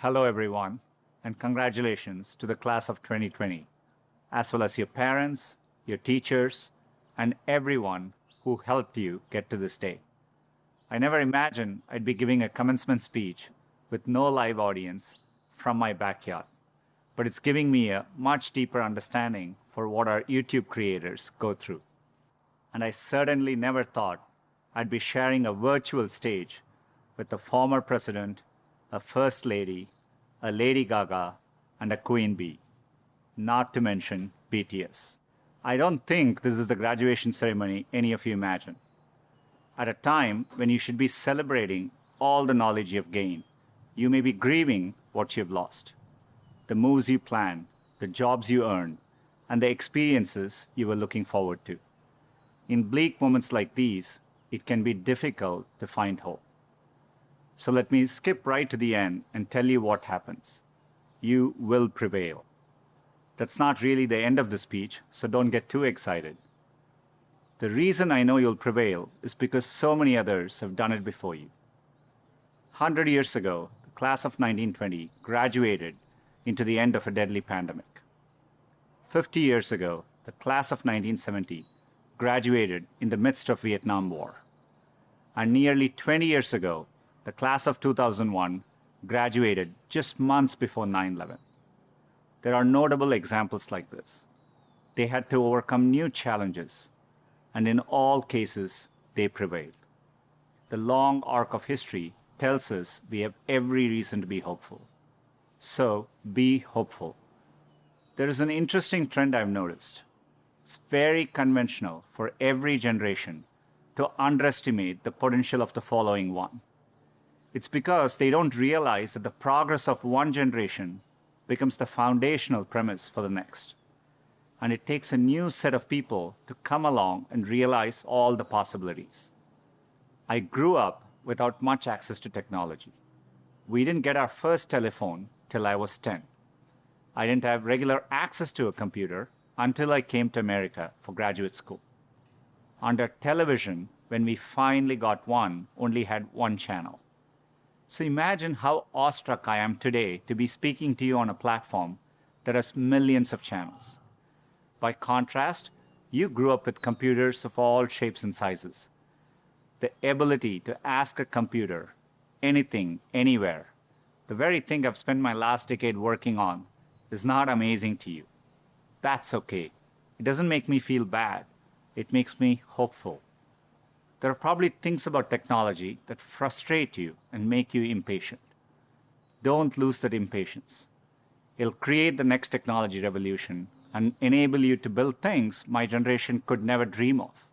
Hello, everyone, and congratulations to the class of 2020, as well as your parents, your teachers, and everyone who helped you get to this day. I never imagined I'd be giving a commencement speech with no live audience from my backyard, but it's giving me a much deeper understanding for what our YouTube creators go through. And I certainly never thought I'd be sharing a virtual stage with a former president, a first lady, a Lady Gaga, and a Queen Bee, not to mention BTS. I don't think this is the graduation ceremony any of you imagine. At a time when you should be celebrating all the knowledge you've gained, you may be grieving what you've lost. The moves you planned, the jobs you earned, and the experiences you were looking forward to. In bleak moments like these, it can be difficult to find hope. So let me skip right to the end and tell you what happens. You will prevail. That's not really the end of the speech, so don't get too excited. The reason I know you'll prevail is because so many others have done it before you. 100 years ago, the class of 1920 graduated into the end of a deadly pandemic. 50 years ago, the class of 1970 graduated in the midst of Vietnam War. And nearly 20 years ago, the class of 2001 graduated just months before 9/11. There are notable examples like this. They had to overcome new challenges, and in all cases, they prevailed. The long arc of history tells us we have every reason to be hopeful. So, be hopeful. There is an interesting trend I've noticed. It's very conventional for every generation to underestimate the potential of the following one. It's because they don't realize that the progress of one generation becomes the foundational premise for the next. And it takes a new set of people to come along and realize all the possibilities. I grew up without much access to technology. We didn't get our first telephone till I was 10. I didn't have regular access to a computer until I came to America for graduate school. Under television, when we finally got one, only had one channel. So imagine how awestruck I am today to be speaking to you on a platform that has millions of channels. By contrast, you grew up with computers of all shapes and sizes. The ability to ask a computer anything, anywhere, the very thing I've spent my last decade working on, is not amazing to you. That's okay. It doesn't make me feel bad. It makes me hopeful. There are probably things about technology that frustrate you and make you impatient. Don't lose that impatience. It'll create the next technology revolution and enable you to build things my generation could never dream of.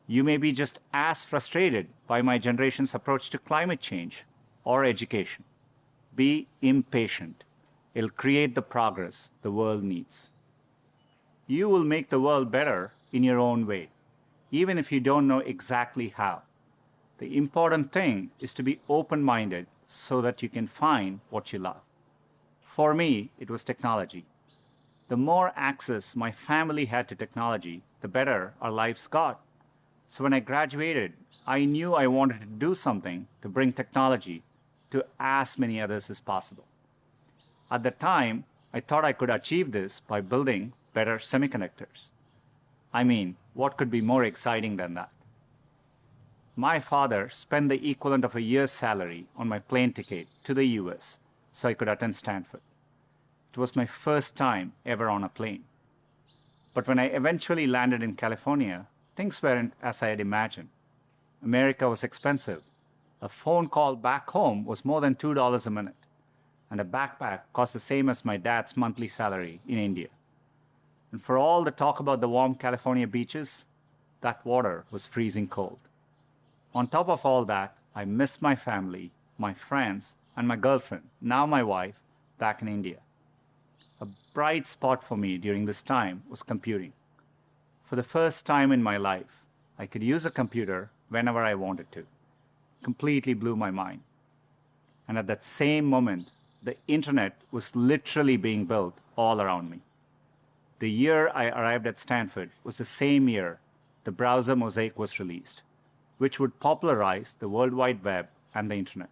You may be just as frustrated by my generation's approach to climate change or education. Be impatient. It'll create the progress the world needs. You will make the world better in your own way, even if you don't know exactly how. The important thing is to be open-minded so that you can find what you love. For me, it was technology. The more access my family had to technology, the better our lives got. So when I graduated, I knew I wanted to do something to bring technology to as many others as possible. At the time, I thought I could achieve this by building better semiconductors. I mean, what could be more exciting than that? My father spent the equivalent of a year's salary on my plane ticket to the US so I could attend Stanford. It was my first time ever on a plane. But when I eventually landed in California, things weren't as I had imagined. America was expensive. A phone call back home was more than $2 a minute, and a backpack cost the same as my dad's monthly salary in India. And for all the talk about the warm California beaches, that water was freezing cold. On top of all that, I missed my family, my friends, and my girlfriend, now my wife, back in India. A bright spot for me during this time was computing. For the first time in my life, I could use a computer whenever I wanted to. Completely blew my mind. And at that same moment, the internet was literally being built all around me. The year I arrived at Stanford was the same year the browser Mosaic was released, which would popularize the World Wide Web and the internet.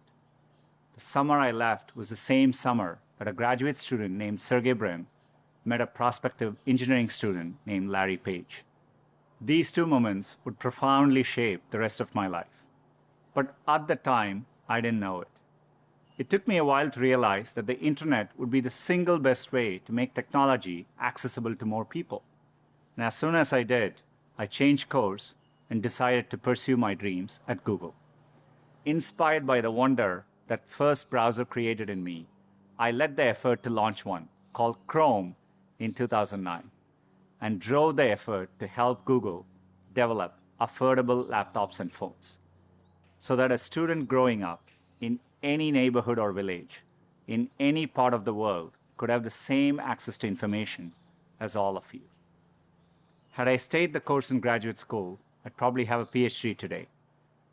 The summer I left was the same summer that a graduate student named Sergey Brin met a prospective engineering student named Larry Page. These two moments would profoundly shape the rest of my life. But at the time, I didn't know it. It took me a while to realize that the internet would be the single best way to make technology accessible to more people. And as soon as I did, I changed course and decided to pursue my dreams at Google. Inspired by the wonder that first browser created in me, I led the effort to launch one called Chrome in 2009 and drove the effort to help Google develop affordable laptops and phones so that a student growing up in any neighborhood or village in any part of the world could have the same access to information as all of you. Had I stayed the course in graduate school, I'd probably have a PhD today,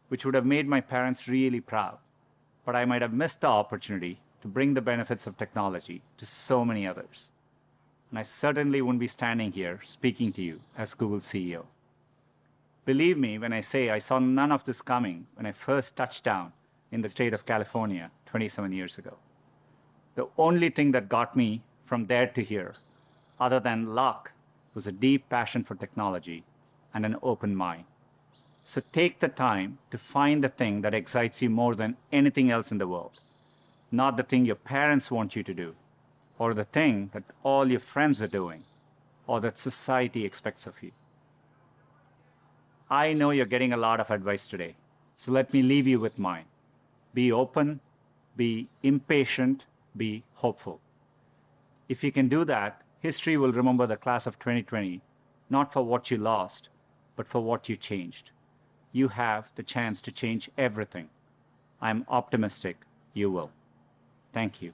which would have made my parents really proud, but I might have missed the opportunity to bring the benefits of technology to so many others. And I certainly wouldn't be standing here speaking to you as Google's CEO. Believe me when I say I saw none of this coming when I first touched down in the state of California 27 years ago. The only thing that got me from there to here, other than luck, was a deep passion for technology and an open mind. So take the time to find the thing that excites you more than anything else in the world, not the thing your parents want you to do, or the thing that all your friends are doing, or that society expects of you. I know you're getting a lot of advice today, so let me leave you with mine. Be open, be impatient, be hopeful. If you can do that, history will remember the class of 2020, not for what you lost, but for what you changed. You have the chance to change everything. I'm optimistic you will. Thank you.